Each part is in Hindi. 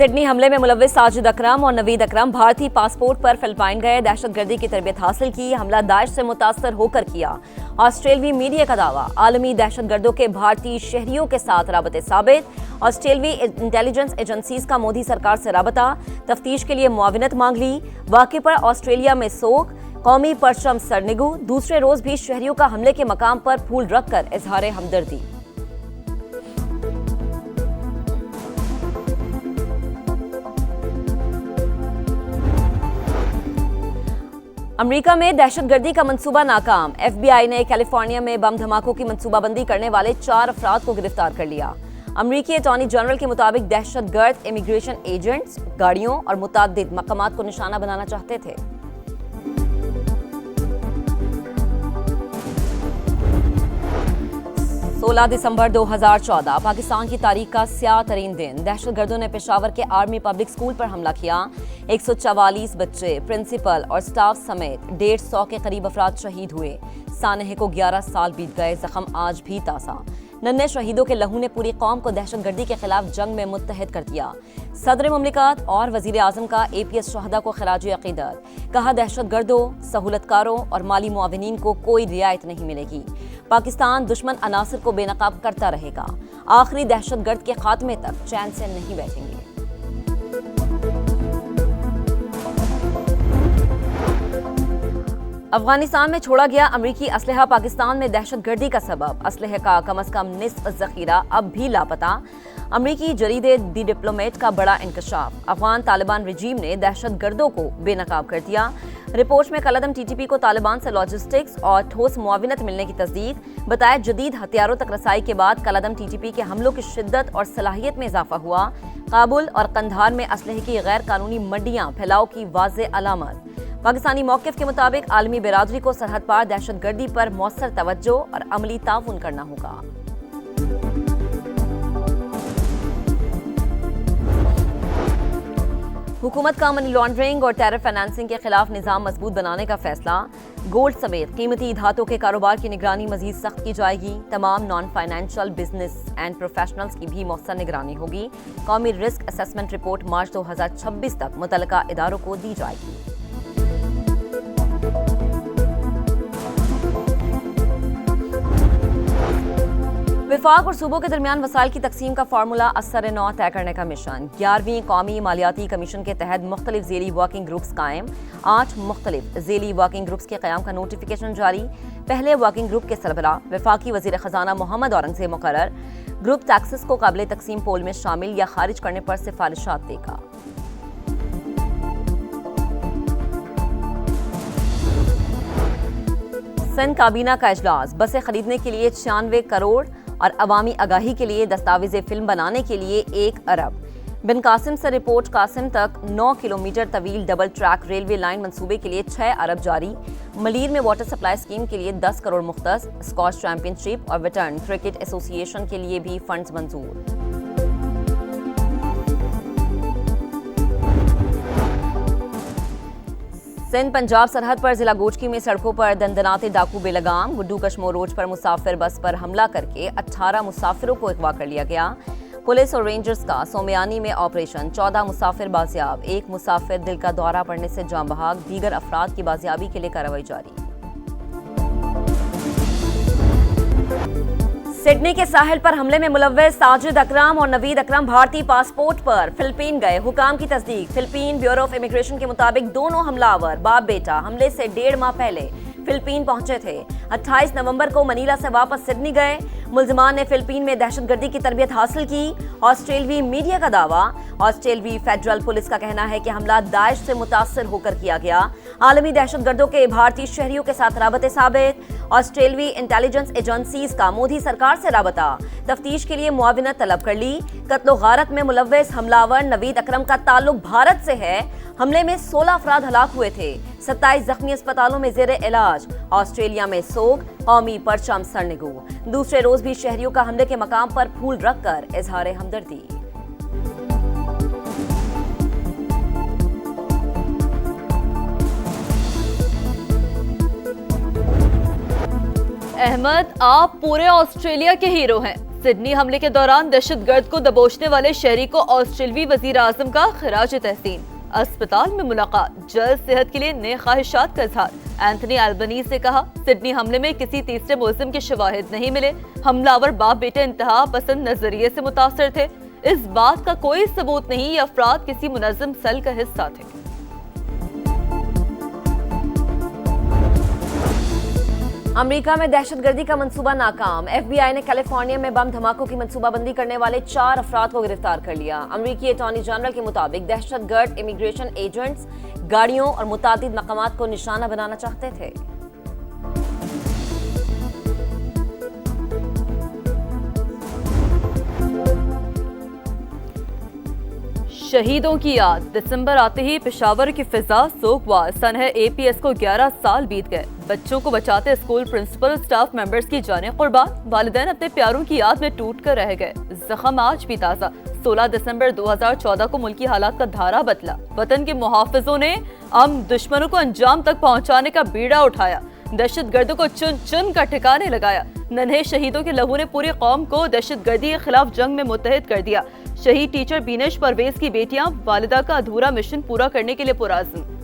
सिडनी हमले में मुलव्विस साजिद अकरम और नवीद अकरम भारतीय पासपोर्ट पर फिलिपाइन गए, दहशतगर्दी की तरबियत हासिल की, हमला दाइश से मुतासर होकर किया। ऑस्ट्रेलवी मीडिया का दावा, आलमी दहशतगर्दों के भारतीय शहरियों के साथ राबते साबित। ऑस्ट्रेलवी इंटेलिजेंस एजेंसीज का मोदी सरकार से राबता, तफ्तीश के लिए मुआविनत मांग ली। वाक़े पर ऑस्ट्रेलिया में सोग, कौमी परचम सरनिगू। दूसरे रोज भी शहरियों का हमले के मकाम पर फूल रखकर इजहार हमदर्दी। अमेरिका में दहशतगर्दी का मंसूबा नाकाम, FBI ने कैलिफोर्निया में बम धमाकों की मंसूबाबंदी करने वाले 4 अफराद को गिरफ्तार कर लिया। अमेरिकी अटॉर्नी जनरल के मुताबिक दहशतगर्द इमिग्रेशन एजेंट्स गाड़ियों और मुताद्दिद मकामात को निशाना बनाना चाहते थे। सोलह दिसंबर 2014 पाकिस्तान की तारीख का स्याह तरीन दिन। दहशतगर्दों ने पेशावर के आर्मी पब्लिक स्कूल पर हमला किया। 144 बच्चे, प्रिंसिपल और स्टाफ समेत 150 के करीब अफराद शहीद हुए। सानहे को 11 साल बीत गए, जख्म आज भी ताज़ा। नन्हे शहीदों के लहू ने पूरी कौम को दहशतगर्दी के खिलाफ जंग में मुत्तहद कर दिया। सदर मुमलिकत और वजीर आजम का APS शहदा को खराज अकीदत। कहा, दहशतगर्दों, सहूलतकारों और माली मुआविनीन को कोई रियायत नहीं मिलेगी। पाकिस्तान दुश्मन अनासर को बेनकाब करता रहेगा। आखिरी दहशतगर्द के खात्मे तक चैन से नहीं बैठेंगे। अफगानिस्तान में छोड़ा गया अमरीकी असलहा पाकिस्तान में दहशतगर्दी का सबब। असलहे का कम अज कम निस्फ जखीरा अब भी लापता। अमरीकी जरीदे दी डिप्लोमेट का बड़ा इंकशाफ। अफगान तालिबान रजीम ने दहशतगर्दों को बेनकाब कर दिया। रिपोर्ट में कलअदम TTP को तालिबान से लॉजिस्टिक्स और ठोस मुआविनत मिलने की तस्दीक। बताया, जदीद हथियारों तक रसाई के बाद कलअदम TTP के हमलों की शिद्दत और सलाहियत में इजाफा हुआ। काबुल और कंधार में असलहे की गैर कानूनी मंडियां फैलाव की वाज़ेह अलामत। पाकिस्तानी मौक़िफ़ के मुताबिक आलमी बिरादरी को सरहद पार दहशतगर्दी पर मौसर तवज्जो और अमली ताउन करना होगा। हुकूमत का मनी लॉन्ड्रिंग और टेरर फाइनेंसिंग के खिलाफ निज़ाम मजबूत बनाने का फैसला। गोल्ड समेत कीमती धातों के कारोबार की निगरानी मजीद सख्त की जाएगी। तमाम non financial business and professionals की भी मौसर निगरानी होगी। कौमी रिस्क असेसमेंट रिपोर्ट मार्च 2026 तक मुतल्लिका इदारों को दी जाएगी। विफाक और सूबों के दरमियान वसाइल की तकसीम का फार्मूला असर नौ तय करने का मिशन। 11वीं कौमी मालियाती कमीशन के तहत मुख्तलिफ ज़ेली वर्किंग ग्रुप्स कायम। 8 मुख्तलिफ ज़ेली वर्किंग ग्रुप्स के क़याम का नोटिफिकेशन जारी। पहले वर्किंग ग्रुप के सरबराह वफाकी वज़ीर ख़जाना मोहम्मद औरंगज़ेब मुकर्रर। ग्रुप टैक्सेस को काबिल तकसीम पोल में शामिल या खारिज करने पर सिफारिशात देगा। सिंध काबीना का इजलास। बसें खरीदने के लिए 96 करोड़ और अवामी आगाही के लिए दस्तावेज़े फिल्म बनाने के लिए 1 अरब। बिन कासिम से रिपोर्ट कासिम तक 9 किलोमीटर तवील डबल ट्रैक रेलवे लाइन मंसूबे के लिए 6 अरब जारी। मलीर में वाटर सप्लाई स्कीम के लिए 10 करोड़ मुख्तस। स्कॉच चैंपियनशिप और वेटर्न क्रिकेट एसोसिएशन के लिए भी फंड्स मंजूर। सिंध पंजाब सरहद पर जिला गोचकी में सड़कों पर दंदनाते डाकू बेलगाम। गुड्डू कश्मोर रोड पर मुसाफिर बस पर हमला करके 18 मुसाफिरों को अगवा कर लिया गया। पुलिस और रेंजर्स का सोमयानी में ऑपरेशन। 14 मुसाफिर बाजियाब। 1 मुसाफिर दिल का दौरा पड़ने से जान बहाक। दीगर अफराद की बाजियाबी के लिए कार्रवाई जारी। सिडनी के साहिल पर हमले में मुलव्विस साजिद अकरम और नवीद अकरम भारतीय पासपोर्ट पर फिलिपीन गए। हुकाम की तस्दीक। फिलिपीन ब्यूरो ऑफ इमिग्रेशन के मुताबिक दोनों हमलावर बाप बेटा हमले से 1.5 माह पहले फिलिपीन पहुंचे थे। 28 नवंबर को मनीला से वापस सिडनी गए। मुल्जिमान ने फिलिपीन में दहशतगर्दी की तरबियत हासिल की। ऑस्ट्रेलवी मीडिया का दावा। ऑस्ट्रेलवी फेडरल पुलिस का कहना है कि हमला दाइश से मुतासर होकर किया गया। आलमी दहशतगर्दों के भारतीय शहरियों के साथ राबते साबित। ऑस्ट्रेलवी इंटेलिजेंस एजेंसीज का मोदी सरकार से राबता। तफ्तीश के लिए मुआविनत तलब कर ली। कत्लो गारत में मुलव्विस हमलावर नवीद अकरम का ताल्लुक भारत से है। हमले में 16 अफराद हलाक हुए थे। 27 जख्मी अस्पतालों में जेर इलाज। ऑस्ट्रेलिया में सोग, कौमी परचम सरनिगू। दूसरे रोज भी शहरियों का हमले के मकाम पर फूल रखकर इजहार हमदर्दी। अहमद, आप पूरे ऑस्ट्रेलिया के हीरो हैं। सिडनी हमले के दौरान दहशतगर्द को दबोचने वाले शहरी को ऑस्ट्रेलियाई वजीर आजम का खराज तहसीन। अस्पताल में मुलाकात, जल्द सेहत के लिए नए ख्वाहिशात का इजहार। एंथनी अल्बनीज़ ने कहा, सिडनी हमले में किसी तीसरे मुल्जिम के शवाहिद नहीं मिले। हमलावर बाप बेटे इंतहा पसंद नजरिए से मुतासर थे। इस बात का कोई सबूत नहीं, ये अफराद किसी मुनज़्ज़म सेल का हिस्सा थे। अमेरिका में दहशतगर्दी का मंसूबा नाकाम। FBI ने कैलिफोर्निया में बम धमाकों की मंसूबाबंदी करने वाले 4 अफराद को गिरफ्तार कर लिया। अमेरिकी अटॉर्नी जनरल के मुताबिक दहशतगर्द इमिग्रेशन एजेंट्स गाड़ियों और मुतादिद मकामात को निशाना बनाना चाहते थे। शहीदों की याद, दिसंबर आते ही पेशावर की फिजा सोगवार। सन है APS को 11 साल बीत गए। बच्चों को बचाते स्कूल प्रिंसिपल स्टाफ मेंबर्स की जाने कुर्बान। वालिदैन अपने प्यारों की याद में टूट कर रह गए। जख्म आज भी ताज़ा। 16 दिसंबर 2014 को मुल्की हालात का धारा बदला। वतन के मुहाफिजों ने दुश्मनों को अंजाम तक पहुंचाने का बीड़ा उठाया। दहशतगर्दों को चुन चुन कर ठिकाने लगाया। नन्हे शहीदों के लहू ने पूरी कौम को दहशतगर्दी के खिलाफ जंग में मुत्तहिद कर दिया। शहीद टीचर बीनेश परवेज की बेटियां वालिदा का अधूरा मिशन पूरा करने के लिए पुरअज़्म।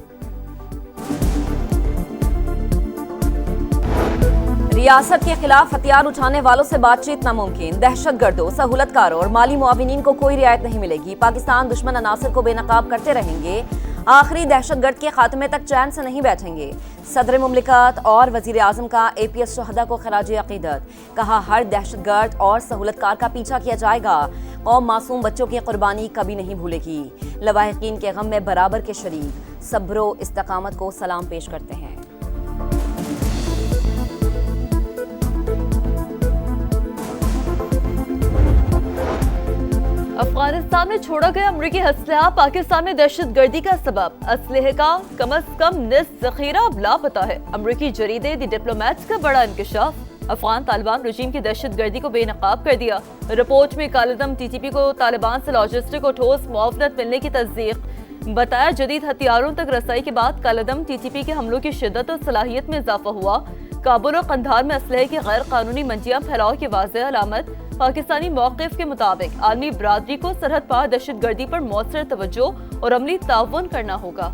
रियासत के खिलाफ हथियार उठाने वालों से बातचीत नामुमकिन। दहशतगर्दों, सहूलतकारों और माली मुआविनीन को कोई रियायत नहीं मिलेगी। पाकिस्तान दुश्मन अनासर को बेनकाब करते रहेंगे। आखिरी दहशतगर्द के खात्मे तक चैन से नहीं बैठेंगे। सदर मुमलिकत और वजीर आजम का APS शहदा को खराज अकीदत। कहा, हर दहशतगर्द और सहूलतकार का पीछा किया जाएगा। कौम मासूम बच्चों की कुर्बानी कभी नहीं भूलेगी। लवाहिकीन के गम में बराबर के शरीक सब्र व इस्तकामत को सलाम पेश करते हैं। अफगानिस्तान में छोड़ा गया अमरीकी असलहा पाकिस्तान में दहशतगर्दी का सबब। असलहे का कम अज कम निस्फ जखीरा अब लापता है। अमरीकी जरीदे द डिप्लोमैट्स का बड़ा इंकशाफ। अफगान तालिबान रजीम की दहशतगर्दी को बेनकाब कर दिया। रिपोर्ट में कालदम TTP को तालिबान से लॉजिस्टिक और ठोस मुआवनत मिलने की तस्दीक। बताया, जदीद हथियारों तक रसाई के बाद कालदम TTP के हमलों की शिद्दत और सलाहियत में इजाफा हुआ। काबुल और कंधार में असलहे की गैर कानूनी मंजियां फैलाव की वाज़ेह अलामत। पाकिस्तानी मौक़िफ़ के मुताबिक आलमी बरादरी को सरहद पार दहशतगर्दी पर मौसर तवज्जो और अमली ताउन करना होगा।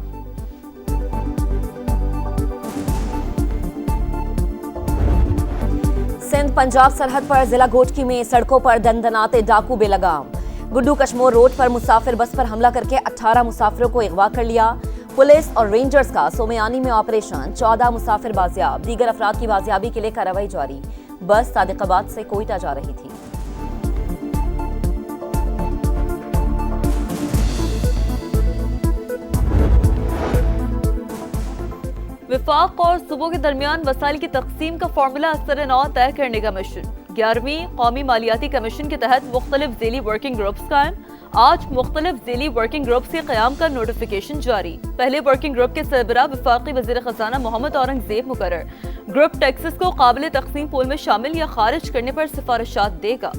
सिंध पंजाब सरहद पर जिला गोटकी में सड़कों पर दंदनाते डाकू बेलगाम। गुड्डू कश्मोर रोड पर मुसाफिर बस पर हमला करके 18 मुसाफिरों को अगवा कर लिया। पुलिस और रेंजर्स का सोमयानी में ऑपरेशन। 14 मुसाफिर बाजियाब। दीगर अफराद की बाजियाबी के लिए कार्रवाई जारी। बस सादिकाबाद से कोयटा जा रही थी। विफाक और सूबों के दरमियान वसाइल की तकसीम का फार्मूला असर-ए-नौ तय करने का मिशन। 11वीं कौमी मालियाती कमीशन के तहत मुख्तलिफ ज़ेली वर्किंग ग्रुप्स कायम। आज मुख्तलिफ ज़ेली वर्किंग ग्रुप्स के क़याम का नोटिफिकेशन जारी। पहले वर्किंग ग्रुप के सरबराह वफाकी वज़ीर ख़ज़ाना मोहम्मद औरंगज़ेब मुकर्रर। ग्रुप टैक्सेस को काबिल तकसीम पूल में शामिल या खारिज करने पर सिफारिशात देगा।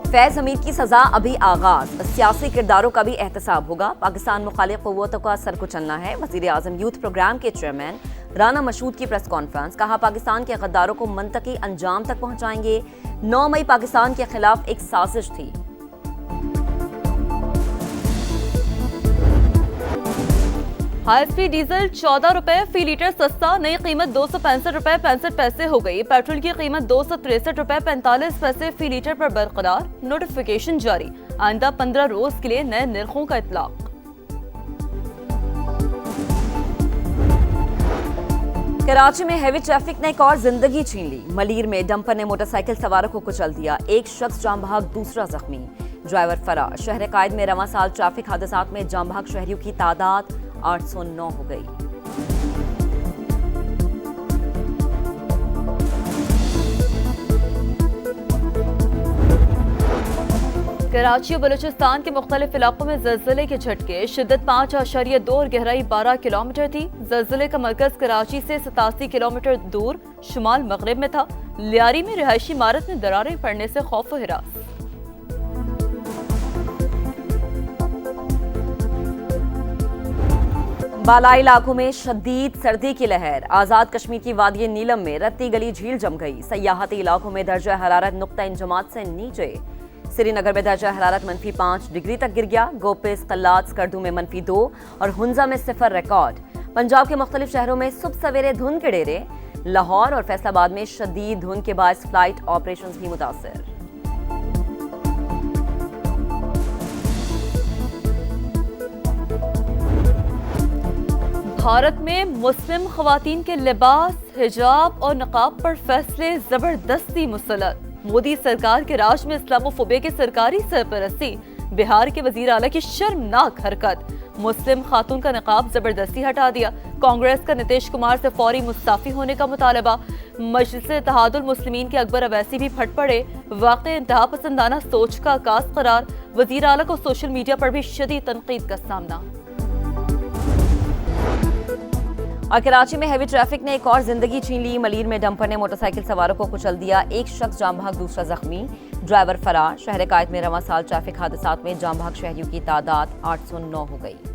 फैज हमीद की सजा अभी आगाज। सियासी किरदारों का भी एहतसाब होगा। पाकिस्तान मुखालिफ क़ुव्वतों का सर कुचलना है। वज़ीर आज़म यूथ प्रोग्राम के चेयरमैन राना मशहूद की प्रेस कॉन्फ्रेंस। कहा, पाकिस्तान के गद्दारों को मंतकी अंजाम तक पहुंचाएंगे। 9 मई पाकिस्तान के खिलाफ एक साजिश थी। हाई स्पीड डीजल 14 रुपए फी लीटर सस्ता। नई कीमत 265 रुपए 65 पैसे हो गई। पेट्रोल की कीमत 263 रुपए 45 पैसे फी लीटर पर बरकरार। नोटिफिकेशन जारी। आइंदा 15 रोज के लिए नए निर्खों का इतलाक। कराची में हैवी ट्रैफिक ने एक और जिंदगी छीन ली। मलीर में डंपर ने मोटरसाइकिल सवारों को कुचल दिया। एक शख्स जाम बहक, दूसरा जख्मी। ड्राइवर फरार। शहर कायद में रवां साल ट्रैफिक हादसात में जाम बहक शहरियों की तादाद 809 हो गई। कराची और बलूचिस्तान के मुख्तलिफ इलाकों में ज़लज़ले के झटके। शिद्दत 5.2 और गहराई 12 किलोमीटर थी। ज़लज़ले का मरकज कराची से 87 किलोमीटर दूर शुमाल मगरिब में था। लियारी में रिहायशी इमारत में दरारें पड़ने से खौफ व हिरास। बालाई इलाकों में शदीद सर्दी की लहर। आजाद कश्मीर की वादी नीलम में रत्ती गली झील जम गई। सयाहती इलाकों में दर्जा हरारत नुक्ता इंजमात से नीचे। श्रीनगर में दर्जा हरारत -5 डिग्री तक गिर गया। गोपिस, कल्लात, स्कर्दू में -2 और हुंजा में 0 रिकॉर्ड। पंजाब के मुख्तलिफ शहरों में सुबह सवेरे धुंध के डेरे। लाहौर और फैसलाबाद में शदीद धुंध के बायस फ्लाइट ऑपरेशंस भी मुतासर। भारत में मुस्लिम खवातीन के लिबास, हिजाब और नकाब पर फैसले जबरदस्ती मुसलत। मोदी सरकार के राज में इस्लामोफोबिया की सरकारी सरपरस्ती। बिहार के वजीर आला की शर्मनाक हरकत। मुस्लिम खातून का नकाब जबरदस्ती हटा दिया। कांग्रेस का नीतीश कुमार से फौरी मुस्ताफी होने का मुतालबा। मजलिस इत्तेहादुल मुस्लिमीन के अकबर अवैसी भी फट पड़े। वाक़ई इंतहा पसंदाना सोच का आगाज करार। वजीर आला को सोशल मीडिया पर भी शदीद तनकीद का सामना। और कराची में हैवी ट्रैफिक ने एक और जिंदगी छीन ली। मलीर में डंपर ने मोटरसाइकिल सवारों को कुचल दिया। एक शख्स जाम भाग, दूसरा जख्मी, ड्राइवर फरार। शहर कायद में रवां साल ट्रैफिक हादसात में जाम भाग शहरियों की तादाद 809 हो गई।